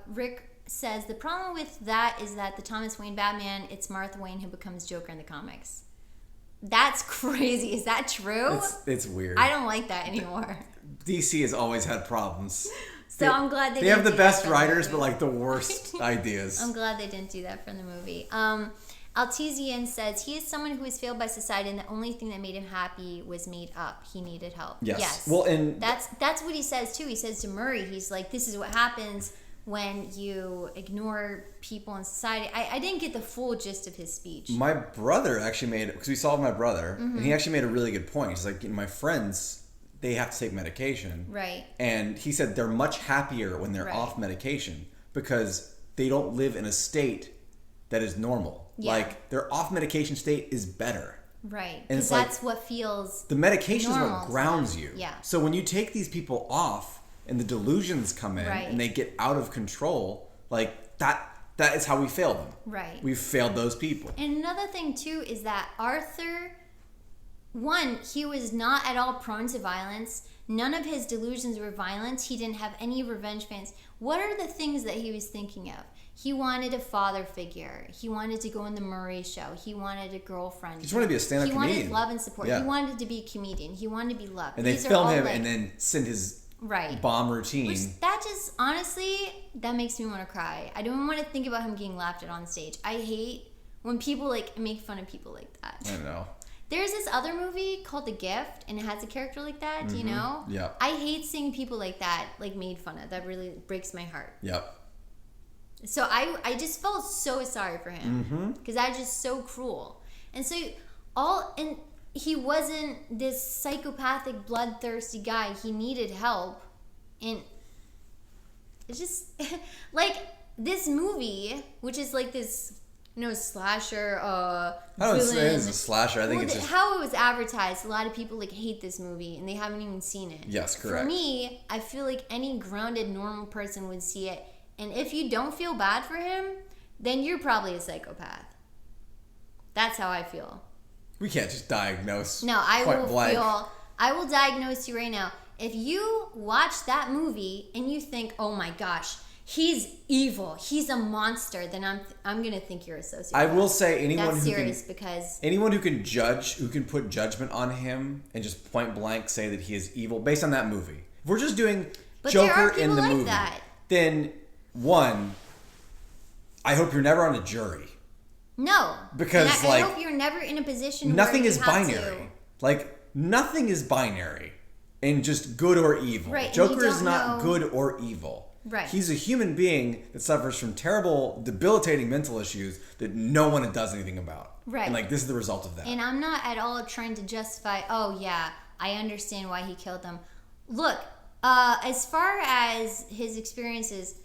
Rick says the problem with that is that the Thomas Wayne Batman, it's Martha Wayne who becomes Joker in the comics. That's crazy. Is that true? It's weird. I don't like that anymore. DC has always had problems. So I'm glad they have the best writers, but like the worst ideas. I'm glad they didn't do that from the movie. Altizian says he is someone who was failed by society, and the only thing that made him happy was made up. He needed help. Yes. Well, and that's what he says too. He says to Murray, he's like, "This is what happens when you ignore people in society." I didn't get the full gist of his speech. My brother actually made, because we saw my brother, and he actually made a really good point. He's like, my friends, they have to take medication. Right. And he said they're much happier when they're off medication because they don't live in a state that is normal. Yeah. Like, their off medication state is better. Right. Because that's what feels the medication is what grounds you. Yeah. So when you take these people off and the delusions come in and they get out of control, like that is how we fail them. Right. We've failed those people. And another thing too is that Arthur, one, he was not at all prone to violence. None of his delusions were violent. He didn't have any revenge plans. What are the things that he was thinking of? He wanted a father figure. He wanted to go on the Murray Show. He wanted a girlfriend. He just wanted to be a stand-up comedian. He wanted love and support. Yeah. He wanted to be a comedian. He wanted to be loved. And they film him and then send his bomb routine. Which that just, honestly, that makes me want to cry. I don't want to think about him getting laughed at on stage. I hate when people like make fun of people like that. I know. There's this other movie called The Gift, and it has a character like that, you know? Yep. I hate seeing people like that, like, made fun of. That really breaks my heart. Yep. So I just felt so sorry for him. Because that's just so cruel. And so, and he wasn't this psychopathic, bloodthirsty guy. He needed help. And it's just, like, this movie, which is like this... slasher, I don't say it's a slasher. I think it's just... how it was advertised. A lot of people, like, hate this movie, and they haven't even seen it. Yes, correct. For me, I feel like any grounded, normal person would see it. And if you don't feel bad for him, then you're probably a psychopath. That's how I feel. We can't just diagnose. No, I will diagnose you right now. If you watch that movie and you think, oh my gosh, he's evil, he's a monster, then I'm gonna think you're a sociopath. I will say anyone who can judge, who can put judgment on him and just point blank say that he is evil based on that movie. If we're just doing Joker in the movie, then one, I hope you're never on a jury. No, because I hope you're never in a position nothing where is binary. Like nothing is binary and just good or evil. Right, Joker is not good or evil. Right. He's a human being that suffers from terrible, debilitating mental issues that no one does anything about. Right. And like this is the result of that. And I'm not at all trying to justify, oh yeah, I understand why he killed them. Look, as far as his experiences,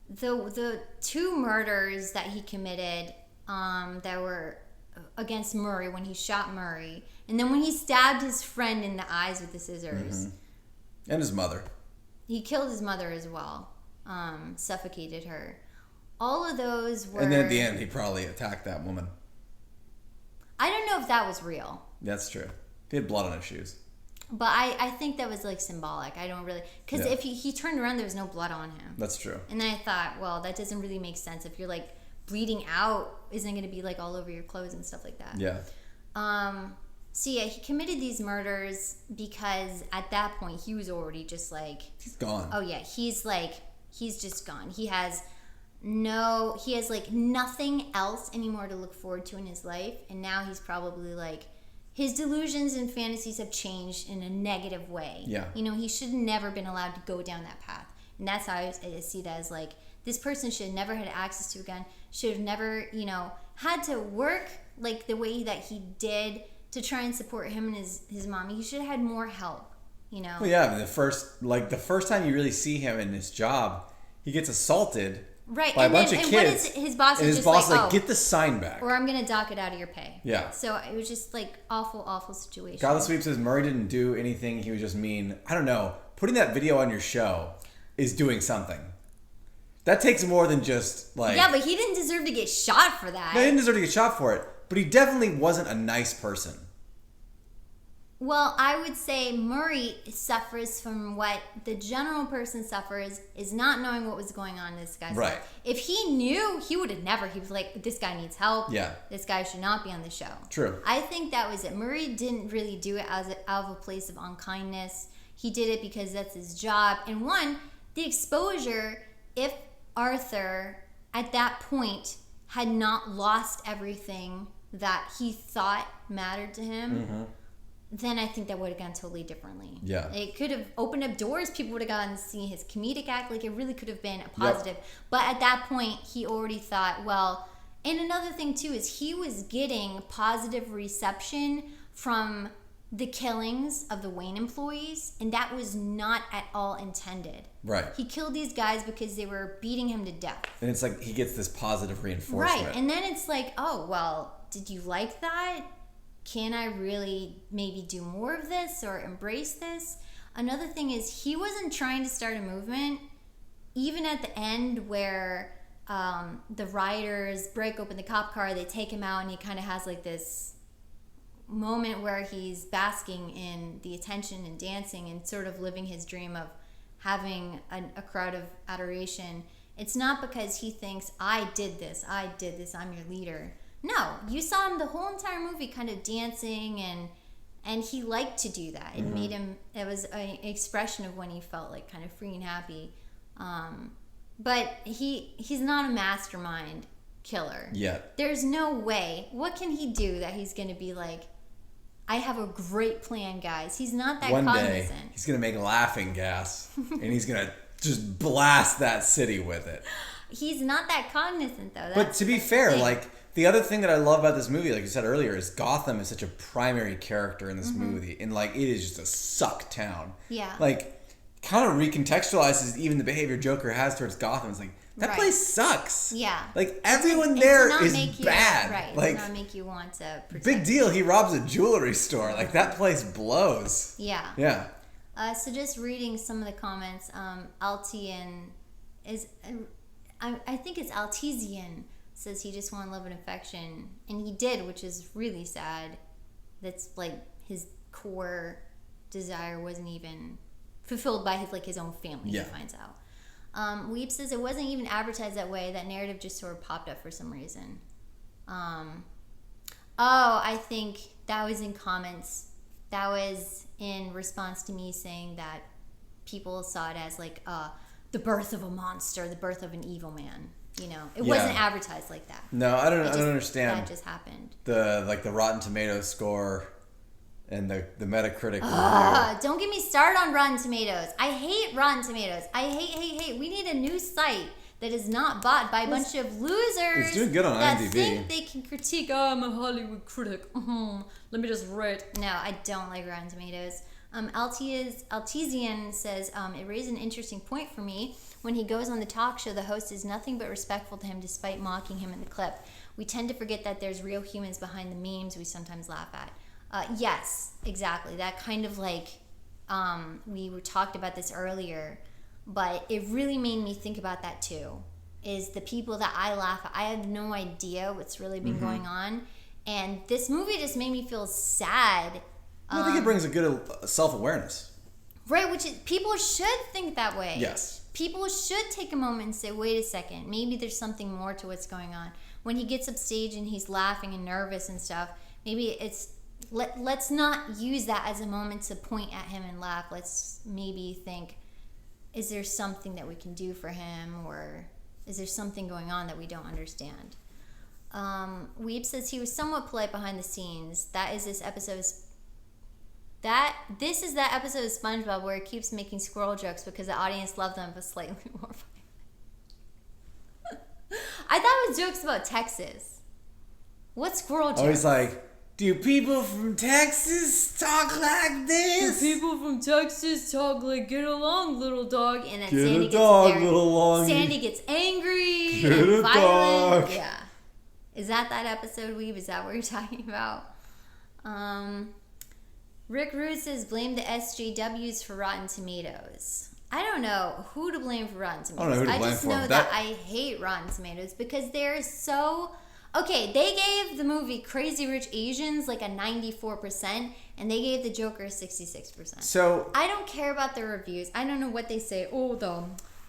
the two murders that he committed that were against Murray, when he shot Murray, and then when he stabbed his friend in the eyes with the scissors. And his mother. He killed his mother as well. Suffocated her. All of those were... And then at the end, he probably attacked that woman. I don't know if that was real. That's true. He had blood on his shoes. But I think that was like symbolic. I don't really... Because if he turned around, there was no blood on him. That's true. And then I thought, well, that doesn't really make sense. If you're like bleeding out, isn't it going to be like all over your clothes and stuff like that? Yeah. So yeah, he committed these murders because at that point, he was already just like... He's gone. Oh yeah, he's just gone. He has like nothing else anymore to look forward to in his life. And now he's probably like, his delusions and fantasies have changed in a negative way. Yeah. You know, he should have never been allowed to go down that path. And that's how I see that as like, this person should have never had access to a gun, should have never, had to work like the way that he did to try and support him and his mom. He should have had more help, Well, yeah, the first time you really see him in his job, he gets assaulted Right. by and a bunch then, of and kids. What is his boss? And is his just boss like, like, get the sign back. or I'm going to dock it out of your pay. Yeah. So it was just like awful situation. Godless Sweep says Murray didn't do anything. He was just mean. I don't know. Putting that video on your show is doing something. That takes more than just like... Yeah, but he didn't deserve to get shot for that. No, he didn't deserve to get shot for it. But he definitely wasn't a nice person. Well, I would say Murray suffers from what the general person suffers, is not knowing what was going on in this guy's Right. life. If he knew, he would have never. He was like, this guy needs help. Yeah. This guy should not be on the show. True. I think that was it. Murray didn't really do it out of a place of unkindness. He did it because that's his job. And one, the exposure, if Arthur at that point had not lost everything that he thought mattered to him, then I think that would have gone totally differently. Yeah. It could have opened up doors. People would have gotten to see his comedic act. Like, it really could have been a positive. Yep. But at that point, he already thought, well, and another thing, too, is he was getting positive reception from the killings of the Wayne employees, and that was not at all intended. Right. He killed these guys because they were beating him to death. And it's like he gets this positive reinforcement. Right. And then it's like, oh, well, did you like that? Can I really maybe do more of this or embrace this? Another thing is he wasn't trying to start a movement. Even at the end where the rioters break open the cop car, they take him out, and he kind of has like this moment where he's basking in the attention and dancing and sort of living his dream of having a crowd of adoration. It's not because he thinks, I did this, I'm your leader. No, you saw him the whole entire movie kind of dancing, and he liked to do that. It made him, it was an expression of when he felt like kind of free and happy. But he's not a mastermind killer. Yeah. There's no way. What can he do that he's going to be like, I have a great plan, guys? He's not that cognizant. One day, he's going to make laughing gas, and he's going to just blast that city with it. He's not that cognizant, though. But to be fair, like, the other thing that I love about this movie, like you said earlier, is Gotham is such a primary character in this movie. And, like, it is just a suck town. Yeah. Like, kind of recontextualizes even the behavior Joker has towards Gotham. It's like, that place sucks. Yeah. Like, everyone there is bad. Right. Like, it does not make you want to protect. Big deal. He robs a jewelry store. Like, that place blows. Yeah. Yeah. So just reading some of the comments, Altian is, I think it's Altizian, says he just wanted love and affection. And he did, which is really sad. That's like his core desire wasn't even fulfilled by his own family, he finds out. Weep says it wasn't even advertised that way. That narrative just sort of popped up for some reason. I think that was in comments. That was in response to me saying that people saw it as like the birth of a monster, the birth of an evil man. You know, it wasn't advertised like that. No, I don't understand. That just happened. The Rotten Tomatoes score and the Metacritic review. Don't get me started on Rotten Tomatoes. I hate Rotten Tomatoes. I hate. We need a new site that is not bought by a bunch of losers. It's doing good on that IMDb. think they can critique. Oh, I'm a Hollywood critic. Let me just write. No, I don't like Rotten Tomatoes. Altizian says, it raised an interesting point for me. When he goes on the talk show, the host is nothing but respectful to him despite mocking him in the clip. We tend to forget that there's real humans behind the memes we sometimes laugh at. Yes, exactly. That kind of like, we talked about this earlier, but it really made me think about that too, is the people that I laugh at. I have no idea what's really been going on. And this movie just made me feel sad. I think it brings a good self-awareness. Right, which is, people should think that way. Yes. People should take a moment and say, wait a second, maybe there's something more to what's going on. When he gets up stage and he's laughing and nervous and stuff, maybe it's, let's not use that as a moment to point at him and laugh. Let's maybe think, is there something that we can do for him, or is there something going on that we don't understand? Weeb says he was somewhat polite behind the scenes. This is that episode of SpongeBob where he keeps making squirrel jokes because the audience loved them, but slightly more funny. I thought it was jokes about Texas. What squirrel jokes? Oh, he's like, Do people from Texas talk like this? Do people from Texas talk like get along, little dog? And then Get Sandy a dog, gets little longy. Sandy gets angry Get and a violent. dog. Yeah. Is that episode, Weeb? Is that what you're talking about? Rick Rude says, blame the SJWs for Rotten Tomatoes. I don't know who to blame for Rotten Tomatoes. I don't know who to blame just for know that I hate Rotten Tomatoes because they're so... Okay, they gave the movie Crazy Rich Asians like a 94%, and they gave the Joker a 66%. So I don't care about the reviews. I don't know what they say. Oh,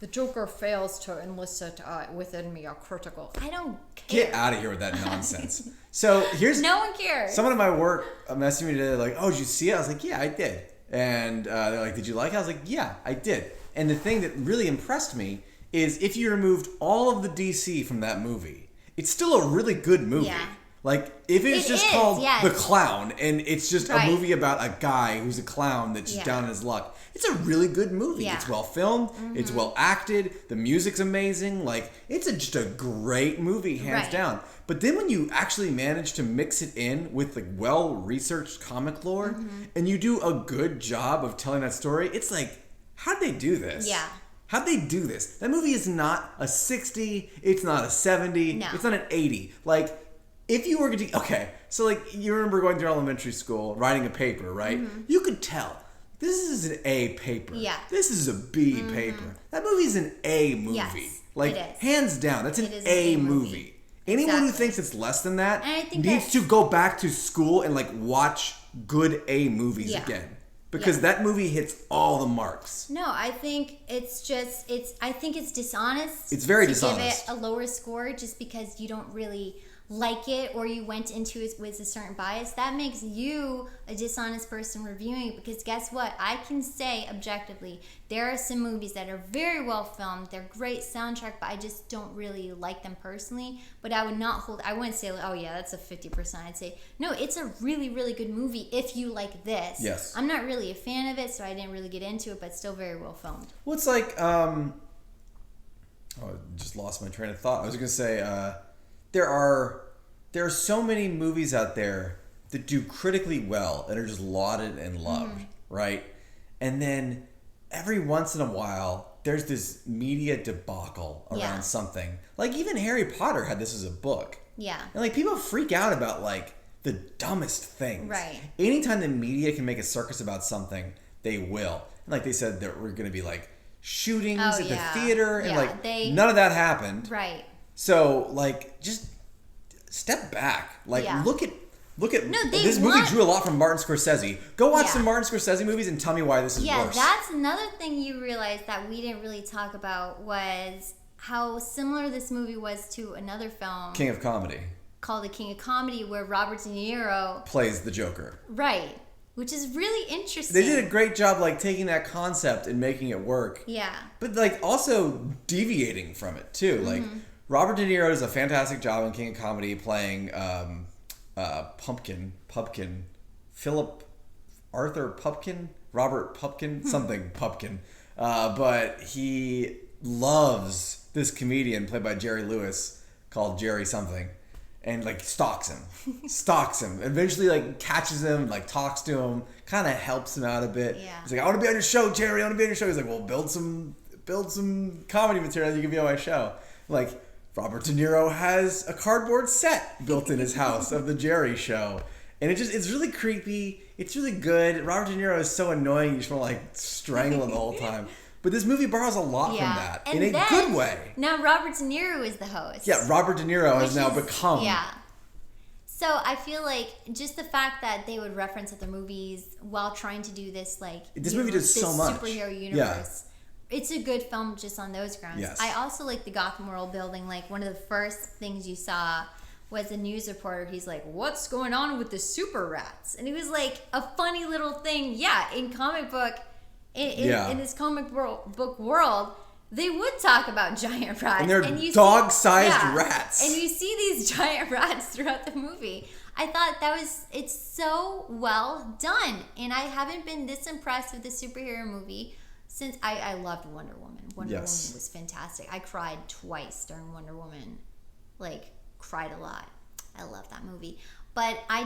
the Joker fails to elicit within me a critical. I don't care. get out of here with that nonsense. So here's No one cares. someone at my work messaged me today like, "Oh, did you see it?" I was like, "Yeah, I did." And they're like, "Did you like it?" I was like, "Yeah, I did." And the thing that really impressed me is if you removed all of the DC from that movie, it's still a really good movie. Yeah. Like, if it's It just is, called yes. The Clown and it's just Right. a movie about a guy who's a clown that's just Yeah. down in his luck, it's a really good movie. Yeah. It's well filmed, it's well acted, the music's amazing. Like, it's just a great movie, hands Right. down. But then when you actually manage to mix it in with like well-researched comic lore and you do a good job of telling that story, it's like, how'd they do this? Yeah. How'd they do this? That movie is not a 60, it's not a 70, No. it's not an 80. Like, if you were going to... Okay, so like, you remember going through elementary school, writing a paper, right? You could tell, this is an A paper. Yeah. This is a B paper. That movie's an A movie. Yes, like, it is. hands down, that's an It is an A A movie. movie. Anyone who Exactly. thinks it's less than that And I think needs that- to go back to school and like watch good A movies Yeah. again. Because Yeah. that movie hits all the marks. No, I think I think it's dishonest. It's very to dishonest. give it a lower score just because you don't really like it or you went into it with a certain bias. That makes you a dishonest person reviewing it because guess what? I can say objectively there are some movies that are very well filmed. They're great soundtrack, but I just don't really like them personally. But I wouldn't say, oh yeah, that's a 50%. I'd say, no, it's a really, really good movie if you like this. Yes. I'm not really a fan of it, so I didn't really get into it, but still very well filmed. Well, it's like, I just lost my train of thought. I was going to say, there are so many movies out there that do critically well and are just lauded and loved, right? And then every once in a while, there's this media debacle around Yeah. something. Like even Harry Potter had this as a book. Yeah. And like people freak out about like the dumbest things. Right. Anytime the media can make a circus about something, they will. And like they said, there were going to be like shootings Oh, at yeah. the theater, and Yeah, like they- none of that happened. Right. So like just step back. Like Yeah. look at No, they this movie want- drew a lot from Martin Scorsese. Go watch Yeah. some Martin Scorsese movies and tell me why this is Yeah, worse. that's another thing you realized that we didn't really talk about was how similar this movie was to another film King of Comedy called The King of Comedy where Robert De Niro, plays the Joker. right, which is really interesting. They did a great job like taking that concept and making it work. Yeah. But like also deviating from it too. Like Robert De Niro does a fantastic job in King of Comedy playing Pumpkin, Philip Arthur Pupkin, Robert Pupkin, something Pupkin. But he loves this comedian played by Jerry Lewis called Jerry something. And like stalks him. Eventually like catches him, like talks to him, kind of helps him out a bit. Yeah. He's like, I want to be on your show, Jerry. I want to be on your show. He's like, well, build some comedy material. You can be on my show. Like Robert De Niro has a cardboard set built in his house of the Jerry Show, and it's really creepy. It's really good. Robert De Niro is so annoying. You just want to like strangle him the whole time. But this movie borrows a lot from that And in a then, good way. Now Robert De Niro is the host. Yeah, Robert De Niro has Which now is- become. Yeah. So I feel like just the fact that they would reference other movies while trying to do this like This movie does so much. superhero Yeah. universe. It's a good film just on those grounds. Yes. I also like the Gotham world building. Like one of the first things you saw was a news reporter. He's like, "What's going on with the super rats?" And it was like a funny little thing. Yeah, in comic book, in this comic book world, they would talk about giant rats. And they're you dog-sized rats. And you see these giant rats throughout the movie. I thought it's so well done. And I haven't been this impressed with a superhero movie since I loved Wonder Woman. Wonder Woman was fantastic. I cried twice during Wonder Woman. Like, cried a lot. I love that movie. But I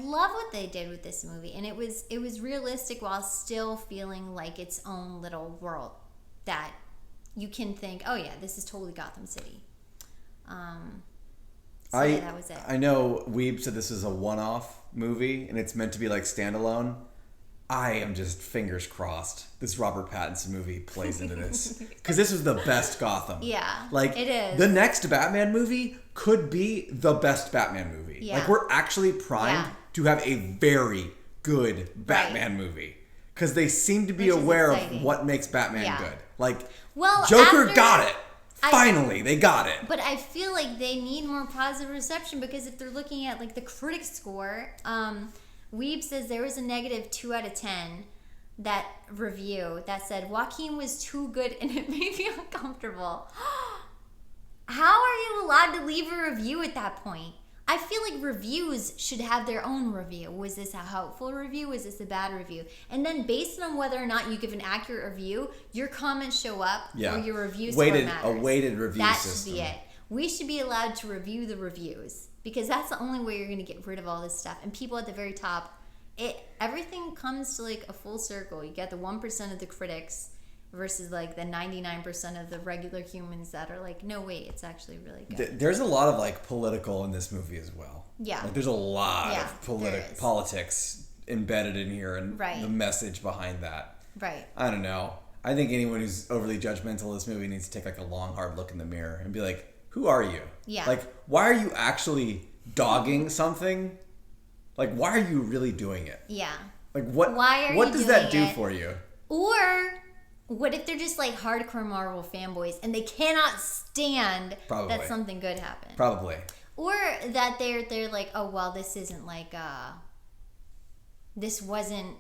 love what they did with this movie, and it was realistic while still feeling like its own little world that you can think, oh yeah, this is totally Gotham City. Yeah, that was it. I know Weeb said this is a one-off movie and it's meant to be like standalone. I am just fingers crossed this Robert Pattinson movie plays into this, because this was the best Gotham. Yeah, like it is. The next Batman movie could be the best Batman movie. Yeah. Like we're actually primed to have a very good Batman movie, because they seem to be aware of what makes Batman good. Like, Joker got it. Finally, they got it. But I feel like they need more positive reception, because if they're looking at like the critic score, Weeb says there was a negative 2 out of 10 that review that said Joaquin was too good and it made me uncomfortable. How are you allowed to leave a review at that point? I feel like reviews should have their own review. Was this a helpful review? Was this a bad review? And then based on whether or not you give an accurate review, your comments show up, or your review score matters. A weighted review system. That should be it. We should be allowed to review the reviews, because that's the only way you're going to get rid of all this stuff. And people at the very top, everything comes to like a full circle. You get the 1% of the critics versus like the 99% of the regular humans that are like, no, wait, it's actually really good. There's a lot of like political in this movie as well. Yeah. Like there's a lot of politics embedded in here, and the message behind that. Right. I don't know. I think anyone who's overly judgmental of this movie needs to take like a long, hard look in the mirror and be like, who are you? Yeah. Like, why are you actually dogging something? Like, why are you really doing it? Yeah. Like, what does that do for you? Or what if they're just like hardcore Marvel fanboys and they cannot stand that something good happened? Probably. Or that they're like, oh well, this isn't like it wasn't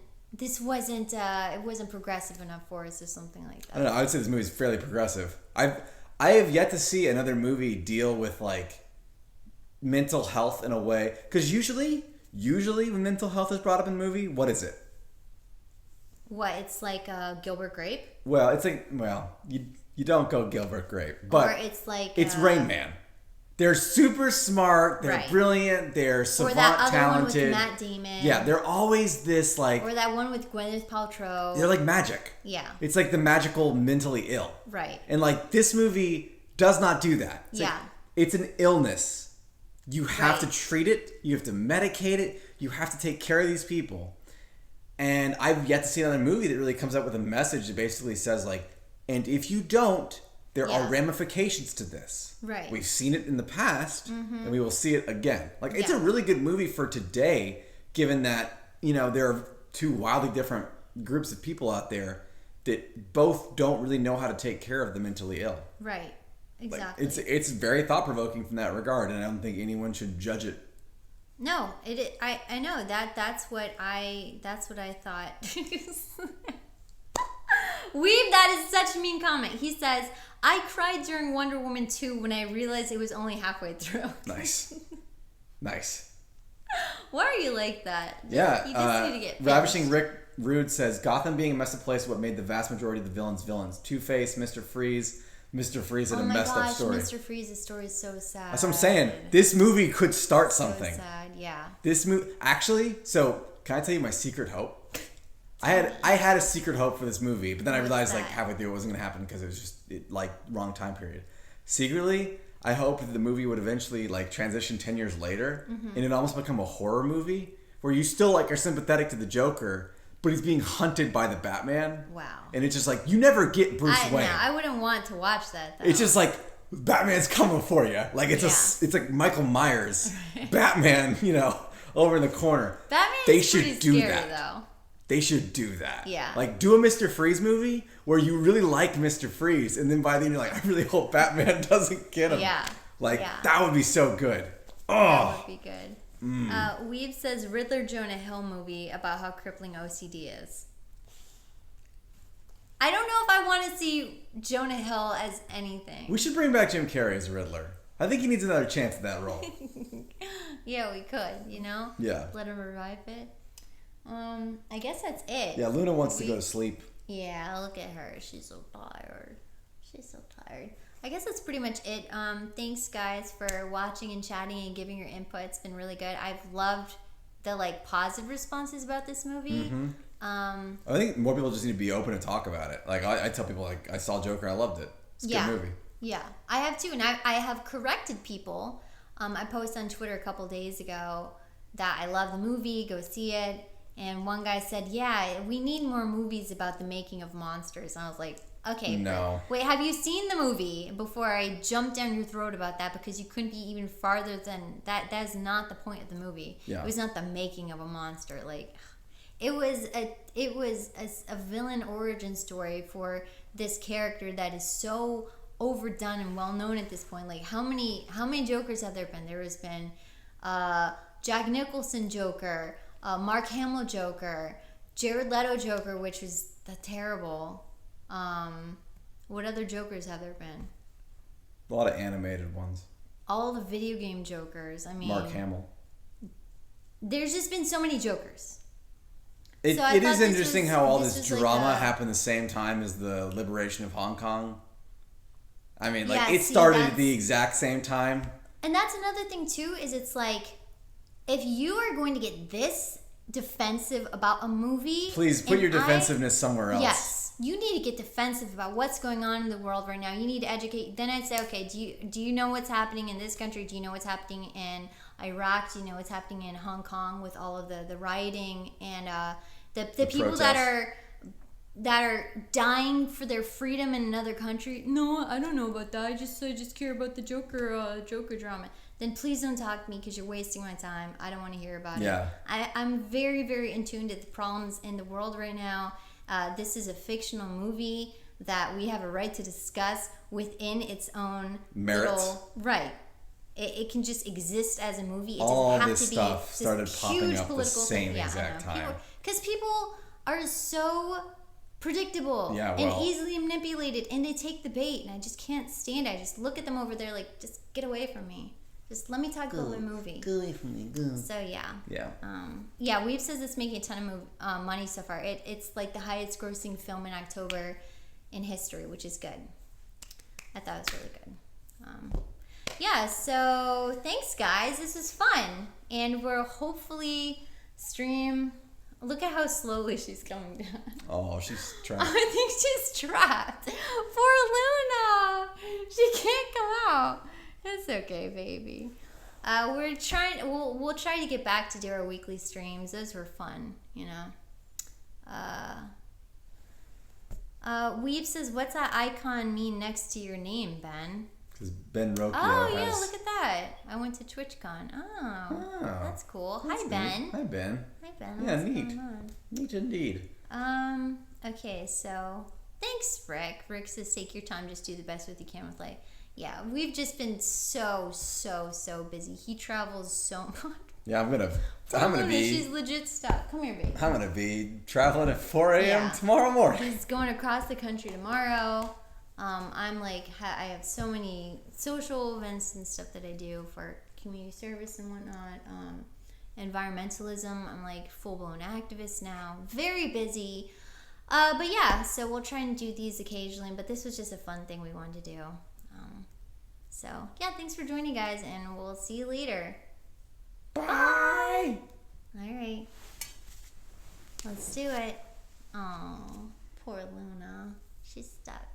progressive enough for us, or something like that. I don't know. I would say this movie is fairly progressive. I have yet to see another movie deal with like mental health in a way, because usually when mental health is brought up in a movie, what is it? What, it's like Gilbert Grape? Well, it's like, you don't go Gilbert Grape, but or it's like it's Rain Man. They're super smart. They're brilliant. They're savant talented. Or that other one with Matt Damon. Yeah, they're always this like. Or that one with Gwyneth Paltrow. They're like magic. Yeah. It's like the magical mentally ill. Right. And like this movie does not do that. It's like, it's an illness. You have to treat it. You have to medicate it. You have to take care of these people. And I've yet to see another movie that really comes up with a message that basically says like, and if you don't, there are ramifications to this. Right. We've seen it in the past, and we will see it again. Like, it's a really good movie for today, given that, there are two wildly different groups of people out there that both don't really know how to take care of the mentally ill. Right. Exactly. Like, it's very thought-provoking from that regard, and I don't think anyone should judge it. No, I know that's what I thought. Weeb, that is such a mean comment. He says, I cried during Wonder Woman 2 when I realized it was only halfway through. Nice. Why are you like that? Yeah. You just need to get Ravishing Rick Rude says, Gotham being a messed up place is what made the vast majority of the villains. Two-Face, Mr. Freeze. Mr. Freeze had a messed up story. Mr. Freeze's story is so sad. That's what I'm saying. This movie could start something. So sad, yeah. This movie... Actually, so, can I tell you my secret hope? I had a secret hope for this movie, but then I realized like halfway through it wasn't going to happen because it was just wrong time period. Secretly, I hoped that the movie would eventually like transition 10 years later and it almost become a horror movie where you still like are sympathetic to the Joker, but he's being hunted by the Batman. Wow. And it's just like, you never get Bruce Wayne. No, I wouldn't want to watch that though. It's just like, Batman's coming for you. Like it's like Michael Myers, Batman, over in the corner. Batman's pretty scary though. They should do that. Yeah. Like, do a Mr. Freeze movie where you really like Mr. Freeze, and then by the end you're like, I really hope Batman doesn't get him. Yeah. That would be so good. Oh. That would be good. Weeb says Riddler Jonah Hill movie about how crippling OCD is. I don't know if I want to see Jonah Hill as anything. We should bring back Jim Carrey as Riddler. I think he needs another chance at that role. Yeah, we could, Yeah. Let him revive it. I guess that's it. Yeah, Luna wants to go to sleep. Yeah, look at her. She's so tired. I guess that's pretty much it. Thanks guys for watching and chatting and giving your input. It's been really good. I've loved the like positive responses about this movie. I think more people just need to be open to talk about it. Like I tell people, like, I saw Joker, I loved it. It's a good movie. Yeah, I have too, and I have corrected people. I posted on Twitter a couple days ago that I love the movie, go see it, and one guy said, yeah, we need more movies about the making of monsters. And I was like, okay, no. Wait, have you seen the movie before I jumped down your throat about that? Because you couldn't be even farther than that. That is not the point of the movie. Yeah. It was not the making of a monster. Like, it was a villain origin story for this character that is so overdone and well known at this point. Like, how many Jokers have there been? There has been Jack Nicholson Joker, Mark Hamill Joker, Jared Leto Joker, which was terrible. What other Jokers have there been? A lot of animated ones. All the video game Jokers. I mean, Mark Hamill. There's just been so many Jokers. It is interesting how all this drama like happened the same time as the liberation of Hong Kong. I mean, like, Yeah, it started at the exact same time. And that's another thing, too, is it's like, if you are going to get this defensive about a movie... Please, put your defensiveness somewhere else. Yes. You need to get defensive about what's going on in the world right now. You need to educate. Then I'd say, okay, do you know what's happening in this country? Do you know what's happening in Iraq? Do you know what's happening in Hong Kong with all of the rioting and the people protests that are dying for their freedom in another country? No, I don't know about that. I just care about the Joker drama. Then please don't talk to me because you're wasting my time. I don't want to hear about it. I'm very, very in tune to the problems in the world right now. This is a fictional movie that we have a right to discuss within its own merits. Right. It can just exist as a movie. It All doesn't have this to be stuff this started popping huge up the political same thing. exact time. Because people are so predictable and easily manipulated, and they take the bait, and I just can't stand it. I just look at them over there like, just get away from me. Just let me talk about my movie. Go away from me. Go. So yeah. Yeah. Weeb says it's making a ton of money so far. It's like the highest grossing film in October in history, which is good. I thought it was really good. Yeah, so thanks guys. This was fun. And we'll hopefully stream. Look at how slowly she's coming down. Oh, she's trying. I think she's trapped. Poor Luna. She can't come out. It's okay, baby. We're trying. We'll try to get back to do our weekly streams. Those were fun, you know. Weeb says, "What's that icon mean next to your name, Ben?" Because Ben Rocchio yeah, has... look at that. I went to TwitchCon. Oh, that's cool. That's Hi, Ben. Neat. Hi, Ben. Hi, Ben. Yeah, What's neat. going on? Neat indeed. Okay, so thanks, Rick. Rick says, "Take your time. Just do the best with you can with life." Yeah, we've just been so busy. He travels so much. Yeah, I'm gonna be. She's legit stuck. Come here, baby. I'm gonna be traveling at 4 a.m. tomorrow morning. He's going across the country tomorrow. I'm like, I have so many social events and stuff that I do for community service and whatnot. Environmentalism. I'm like full blown activist now. Very busy. But yeah, so we'll try and do these occasionally. But this was just a fun thing we wanted to do. So yeah, thanks for joining, guys, and we'll see you later. Bye. All right, let's do it. Oh, poor Luna, she's stuck.